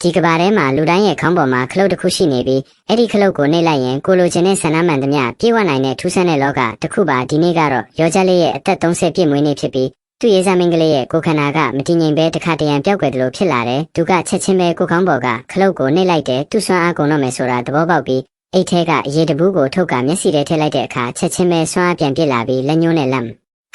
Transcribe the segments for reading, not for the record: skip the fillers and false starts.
ဒီကဘာထဲမှာလူတိုင်းရဲ့ခေါင်းပေါ်မှာခလုတ်တစ်ခုရှိနေပြီးအဲ့ဒီခလုတ်ကိုနှိပ်လိုက်ရင်ကိုလိုချင်တဲ့ဆန္ဒမှန်သမျှပြေဝနိုင်တဲ့ထူးဆန်းတဲ့လောကတစ်ခုပါဒီနေ့ကတော့ယောက်ျားလေးရဲ့အသက်30ပြည့်မွေးနေ့ဖြစ်ပြီးသူ့ရေးစားမင်းကလေးရဲ့ကိုခန္ဓာကမတည်ငြိမ်ပဲတစ်ခါတရံပြောက်ွယ်တယ်လို့ဖြစ်လာတယ်သူကချက်ချင်းပဲကိုခေါင်းပေါ်ကခလုတ်ကိုနှိပ်လိုက်တယ်သူ့ဆွမ်းအားကုန်တော့မယ်ဆိုတာသဘောပေါက်ပြီးအိတ်ထဲကရေတဘူးကိုထုတ်ကမျက်စိထဲထည့်လိုက်တဲ့အခါချက်ချင်းပဲဆွမ်းအားပြန်ပြစ်လာပြီးလက်ညှိုးနဲ့လက်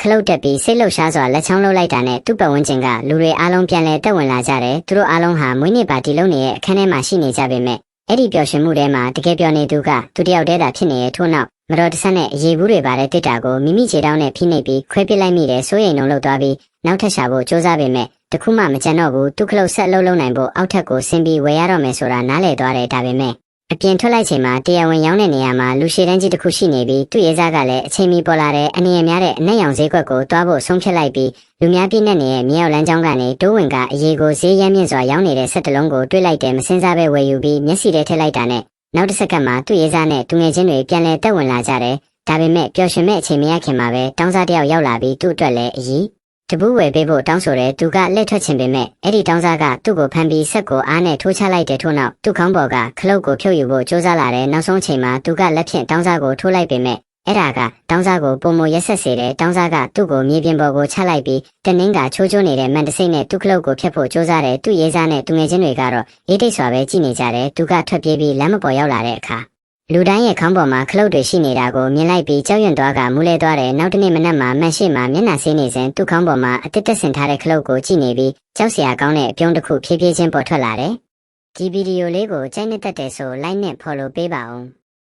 ခလုတ်တက်ပြီးစိတ်လှုပ်ရှားစွာလက်ချောင်းလှုပ်လိုက်တာနဲ့သူ့ပတ်ဝန်းကျင်ကလူတွေအားလုံးပြန်လဲတက်ဝင်လာကြတယ်သူတို့အားလုံးဟာမွေးနေ့ပါတီလုံးနေတဲ့အခန်းထဲမှာရှိနေကြပေမဲ့အဲ့ဒီပျော်ရွှင်မှုထဲမှာတကယ်ပျော်နေသူကသူတယောက်တည်းသာဖြစ်နေရဲ့ထို့နောက်မတော်တဆနဲ့အရေးဘူးတွေပါတဲ့တစ်တာကိုမိမိခြေထောက်နဲ့ဖိနှိပ်ပြီးခွဲပစ်လိုက်မိတယ်စိုးရိမ်နှုံလှုပ်သွားပြီးနောက်ထပ်ရှာဖို့စ조사ပေမဲ့တခုမှမကြံတော့ဘူးသူခလုတ်ဆက်လုံးနိုင်ဖို့အောက်ထပ်ကိုဆင်းပြီးဝယ်ရတော့မယ်ဆိုတာနားလည်သွားတယ်ဒါပေမဲ့အပြင်ထွက်လိုက်ချိန်မှာတရားဝင်ရောင်းတဲ့နေရာမှာလူရှည်တန်းကြီးတစ်ခုရှိနေပြီးသူ့ရေးစားကလည်းအချိန်မီပေါ်လာတဲ့အနည်းအများတဲ့အနက်ရောင်ဈေးကွက်ကိုတွားဖို့ဆုံးဖြတ်လိုက်ပြီးလူများပြည့်နေရဲ့မြေရောက်လမ်းကြောင်းကနေတိုးဝင်ကအရေးကိုဈေးရမ်းမြင့်စွာရောင်းနေတဲ့ဆက်တလုံးကိုတွေ့လိုက်တယ်မစင်စားပဲဝယ်ယူပြီးမျက်စိထဲထည့်လိုက်တာနဲ့နောက်တစ်စက္ကန့်မှာသူ့ရေးစားနဲ့သူငယ်ချင်းတွေပြန်လဲတက်ဝင်လာကြတယ်ဒါပေမဲ့ပျော်ရွှင်မဲ့အချိန်မရခင်မှာပဲတောင်းစားတစ်ယောက်ရောက်လာပြီးသူ့အတွက်လည်းအရေးတပူးဝယ်ပေးဖို့တောင်းဆိုတဲ့သူကလက်ထွက်ချင်ပေမဲ့အဲ့ဒီတောင်းစားကသူ့ကိုဖမ်းပြီးဆက်ကိုအားနဲ့ထိုးချလိုက်တဲ့ထို့နောက်သူ့ခေါင်းပေါ်ကခလုတ်ကိုဖြုတ်ယူဖို့စ조사လာတဲ့နောက်ဆုံးချိန်မှာသူကလက်ဖြင့်တောင်းစားကိုထိုးလိုက်ပေမဲ့အဲ့ဒါကတောင်းစားကိုပုံမရက်ဆက်စေတဲ့တောင်းစားကသူ့ကိုမြေပြင်ပေါ်ကိုချလိုက်ပြီးတနင်းကချိုးချိုးနေတဲ့မန်တစိမ့်နဲ့သူ့ခလုတ်ကိုဖျက်ဖို့စ조사တဲ့သူ့ရေးစားနဲ့သူငယ်ချင်းတွေကတော့အေးတိတ်စွာပဲကြည့်နေကြတယ်သူကထွက်ပြေးပြီးလမ်းမပေါ်ရောက်လာတဲ့အခါလူတိုင်းရဲ့ခေါင်းပေါ်မှာခလုတ်တွေရှိနေတာကိုမြင်လိုက်ပြီးကြောက်ရွံ့သွားကမူးလဲသွားတယ်နောက်တနေ့မနက်မှာမန်ရှိမှမျက်နှာဆေးနေစဉ်သူ့ခေါင်းပေါ်မှာအတစ်တက်ဆင်ထားတဲ့ခလုတ်ကိုကြည့်နေပြီးကြောက်စရာကောင်းတဲ့အပြုံးတစ်ခုဖြည်းဖြည်းချင်းပေါ်ထွက်လာတယ်ဒီဗီဒီယိုလေးကိုကြိုက်နှစ်သက်တယ်ဆို like နဲ့ follow ပေးပါဦး